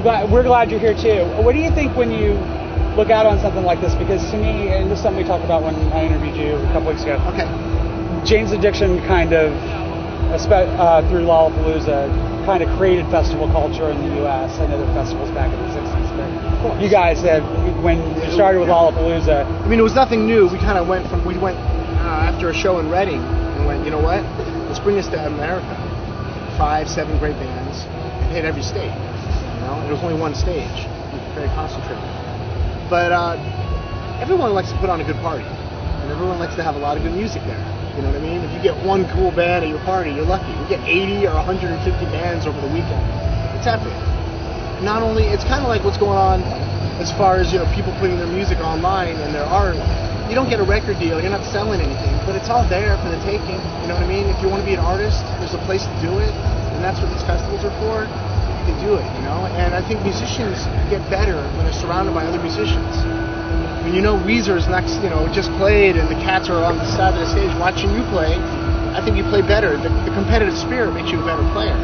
we're glad you're here too. What do you think when you look out on something like this? Because to me, and this is something we talked about when I interviewed you a couple weeks ago. Okay. Jane's Addiction kind of, through Lollapalooza, kind of created festival culture in the U.S. I know there were festivals back in the 60s, but you guys had, when you started with Lollapalooza. I mean, it was nothing new. We kind of went after a show in Reading and went, you know what? Let's bring this to America. 5, 7 great bands and hit every state. You know, there was only one stage, very concentrated. But everyone likes to put on a good party, and everyone likes to have a lot of good music there. You know what I mean? If you get one cool band at your party, you're lucky. You get 80 or 150 bands over the weekend. It's epic. Not only, it's kind of like what's going on as far as, you know, people putting their music online and their art. You don't get a record deal, you're not selling anything, but it's all there for the taking. You know what I mean? If you want to be an artist, there's a place to do it, and that's what these festivals are for. You can do it, you know? And I think musicians get better when they're surrounded by other musicians. When you know Weezer's next, you know, just played and the cats are on the side of the stage watching you play, I think you play better. The competitive spirit makes you a better player.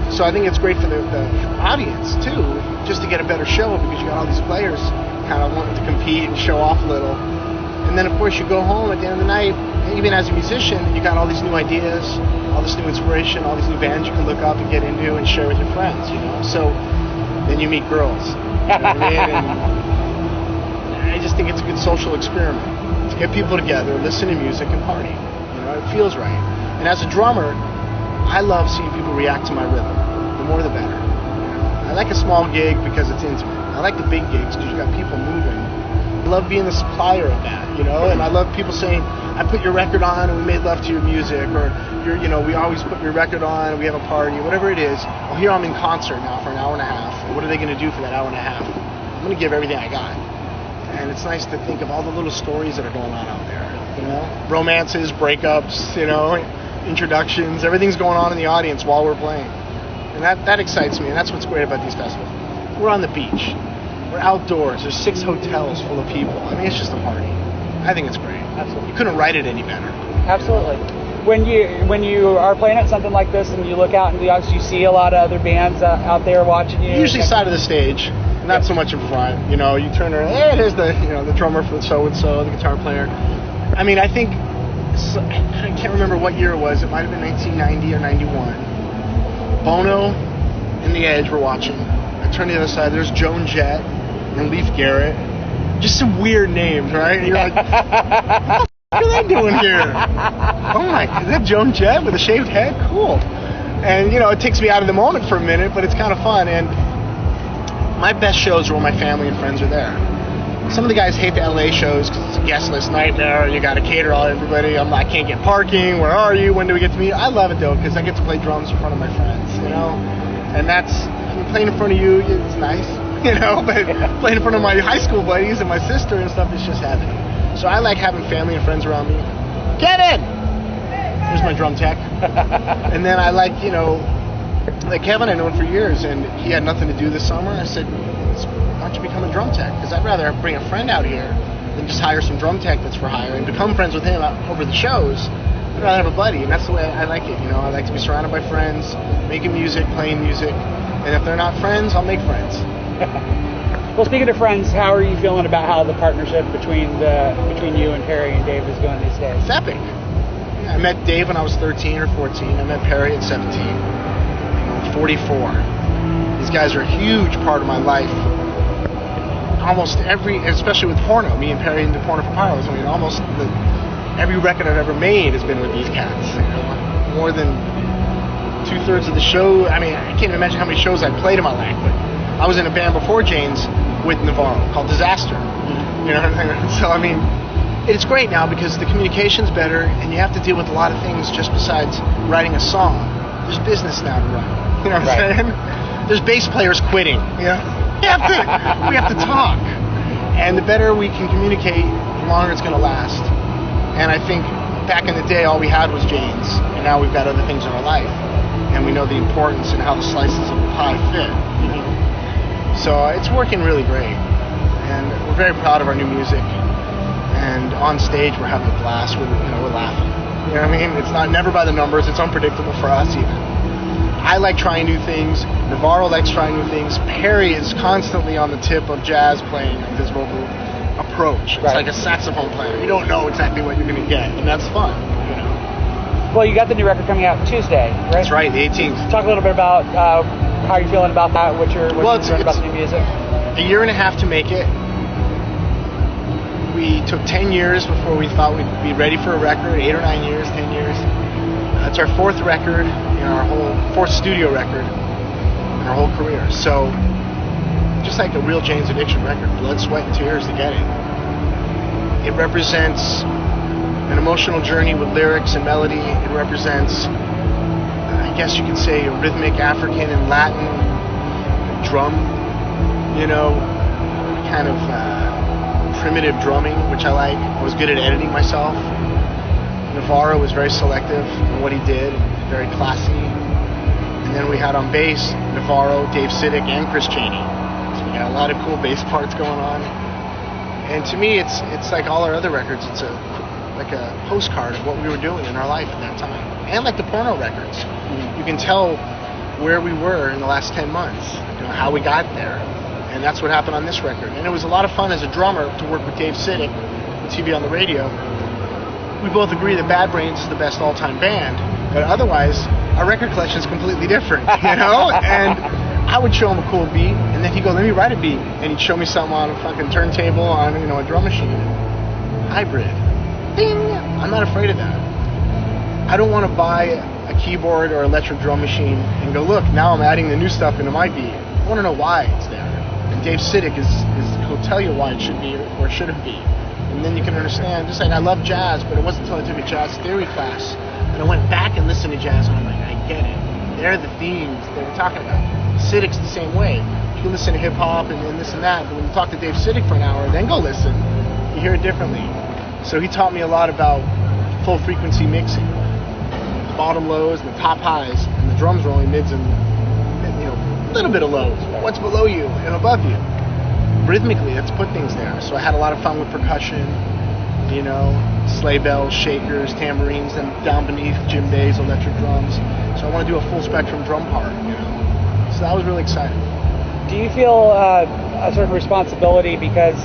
So I think it's great for the audience too, just to get a better show because you got all these players kind of wanting to compete and show off a little. And then of course you go home at the end of the night, and even as a musician, you got all these new ideas, all this new inspiration, all these new bands you can look up and get into and share with your friends, you know. So then you meet girls. You know what I mean? And I just think it's a good social experiment to get people together, listen to music, and party. You know, it feels right. And as a drummer, I love seeing people react to my rhythm. The more, the better. You know? I like a small gig because it's intimate. I like the big gigs because you got people moving. I love being the supplier of that, you know. And I love people saying, "I put your record on and we made love to your music," or you know, we always put your record on and we have a party, whatever it is. Well, here I'm in concert now for an hour and a half. And what are they going to do for that hour and a half? I'm going to give everything I got. And it's nice to think of all the little stories that are going on out there, you know, romances, breakups, you know, introductions, everything's going on in the audience while we're playing. And that excites me, and that's what's great about these festivals. We're on the beach. We're outdoors. There's 6 hotels full of people. I mean, it's just a party. I think it's great. Absolutely. You couldn't write it any better. Absolutely. When you are playing at something like this and you look out into the audience, you see a lot of other bands out there watching you. Usually side of the stage, not so much in front. You know, you turn around, hey, there's the drummer for so-and-so, the guitar player. I mean, I think, I can't remember what year it was. It might have been 1990 or 91. Bono and The Edge were watching. I turn to the other side, there's Joan Jett and Leif Garrett. Just some weird names, right? And you're like, what are they doing here? Oh my, is that Joan Jett with a shaved head? Cool. And, you know, it takes me out of the moment for a minute, but it's kind of fun. And my best shows are when my family and friends are there. Some of the guys hate the LA shows because it's a guest list nightmare. You got to cater all everybody. I can't get parking. Where are you? When do we get to meet? I love it though because I get to play drums in front of my friends, you know. And that's, I mean, playing in front of you, it's nice, you know. But playing in front of my high school buddies and my sister and stuff is just heaven. So I like having family and friends around me. Kevin, here's my drum tech. And then I like, you know, like Kevin, I know him for years, and he had nothing to do this summer. I said, why don't you become a drum tech? Because I'd rather bring a friend out here than just hire some drum tech that's for hire and become friends with him over the shows. I'd rather have a buddy, and that's the way I like it. You know, I like to be surrounded by friends, making music, playing music, and if they're not friends, I'll make friends. Well, speaking of friends, how are you feeling about how the partnership between you and Perry and Dave is going these days? It's epic. Yeah, I met Dave when I was 13 or 14. I met Perry at 17. I'm 44. These guys are a huge part of my life. Almost especially with porno, me and Perry into Porno for Pilots. I mean, almost every record I've ever made has been with these cats. You know, more than 2/3 of the show. I mean, I can't imagine how many shows I played in my life. But I was in a band before Jane's with Navarro called Disaster. You know what I mean? So I mean, it's great now because the communication's better, and you have to deal with a lot of things just besides writing a song. There's business now to run. You know what I'm saying? There's bass players quitting. You know? We have to talk. And the better we can communicate, the longer it's going to last. And I think back in the day, all we had was Jane's. And now we've got other things in our life. And we know the importance and how the slices of the pie fit. You know? So it's working really great. And we're very proud of our new music. And on stage, we're having a blast. We're laughing. You know what I mean? It's never by the numbers. It's unpredictable for us even. I like trying new things. Navarro likes trying new things. Perry is constantly on the tip of jazz playing, like his vocal approach. It's like a saxophone player. You don't know exactly what you're going to get, and that's fun. You know. Well, you got the new record coming out Tuesday, right? That's right, the 18th. Talk a little bit about how you're feeling about that. What you're doing about the new music. A year and a half to make it. We took 10 years before we thought we'd be ready for a record. 8 or 9 years, 10 years. It's our fourth record in our fourth studio record in our whole career. So, just like a real Jane's Addiction record, blood, sweat, and tears to get it. It represents an emotional journey with lyrics and melody. It represents, I guess you could say, a rhythmic African and Latin drum, kind of primitive drumming, which I like. I was good at editing myself. Navarro was very selective in what he did, very classy. And then we had on bass Navarro, Dave Siddick, and Chris Chaney. So we got a lot of cool bass parts going on. And to me, it's like all our other records. It's like a postcard of what we were doing in our life at that time. And like the porno records. You can tell where we were in the last 10 months, how we got there. And that's what happened on this record. And it was a lot of fun as a drummer to work with Dave Siddick on TV on the radio. We both agree that Bad Brains is the best all-time band, but otherwise, our record collection is completely different, And I would show him a cool beat, and then he'd go, let me write a beat. And he'd show me something on a fucking turntable on, a drum machine. Hybrid. Ding! I'm not afraid of that. I don't want to buy a keyboard or electric drum machine and go, look, now I'm adding the new stuff into my beat. I want to know why it's there. And Dave Siddick he'll tell you why it should be or shouldn't be. And then you can understand, just like I love jazz, but it wasn't until I took a jazz theory class that I went back and listened to jazz and I'm like, I get it. They're the themes they were talking about. Siddick's the same way. You can listen to hip hop and this and that, but when you talk to Dave Siddick for an hour, then go listen, you hear it differently. So he taught me a lot about full frequency mixing, the bottom lows and the top highs, and the drums are only mids and a little bit of lows. What's below you and above you? Rhythmically, let's put things there. So I had a lot of fun with percussion, sleigh bells, shakers, tambourines, and down beneath djembes, electric drums. So I want to do a full spectrum drum part, So that was really exciting. Do you feel a certain responsibility because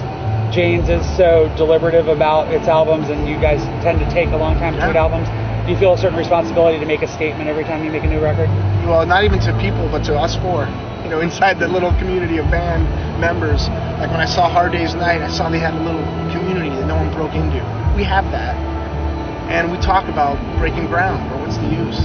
Jane's is so deliberative about its albums and you guys tend to take a long time between albums? Do you feel a certain responsibility to make a statement every time you make a new record? Well, not even to people, but to us four. Inside the little community of band members. Like when I saw Hard Day's Night, I saw they had a little community that no one broke into. We have that. And we talk about breaking ground, or what's the use?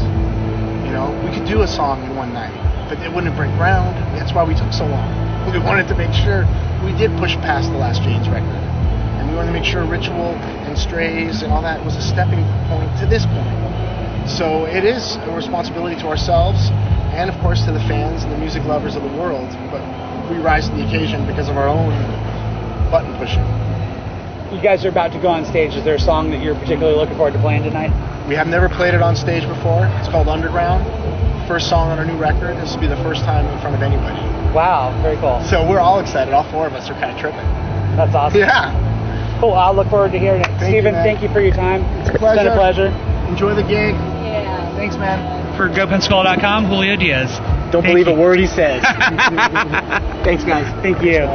We could do a song in one night, but it wouldn't break ground. That's why we took so long. We wanted to make sure we did push past the last Jane's record. And we wanted to make sure Ritual and Strays and all that was a stepping point to this point. So it is a responsibility to ourselves, and of course to the fans and the music lovers of the world, but we rise to the occasion because of our own button pushing. You guys are about to go on stage. Is there a song that you're particularly looking forward to playing tonight? We have never played it on stage before. It's called Underground. First song on our new record. This will be the first time in front of anybody. Wow, very cool. So we're all excited. All four of us are kind of tripping. That's awesome. Yeah. Cool. I'll look forward to hearing it. Stephen, thank you for your time. It's a pleasure. It's been a pleasure. Enjoy the gig. Yeah. Thanks, man. For GoPenSkull.com, Julio Diaz. Don't believe a word he says. Thanks, guys. Thank you.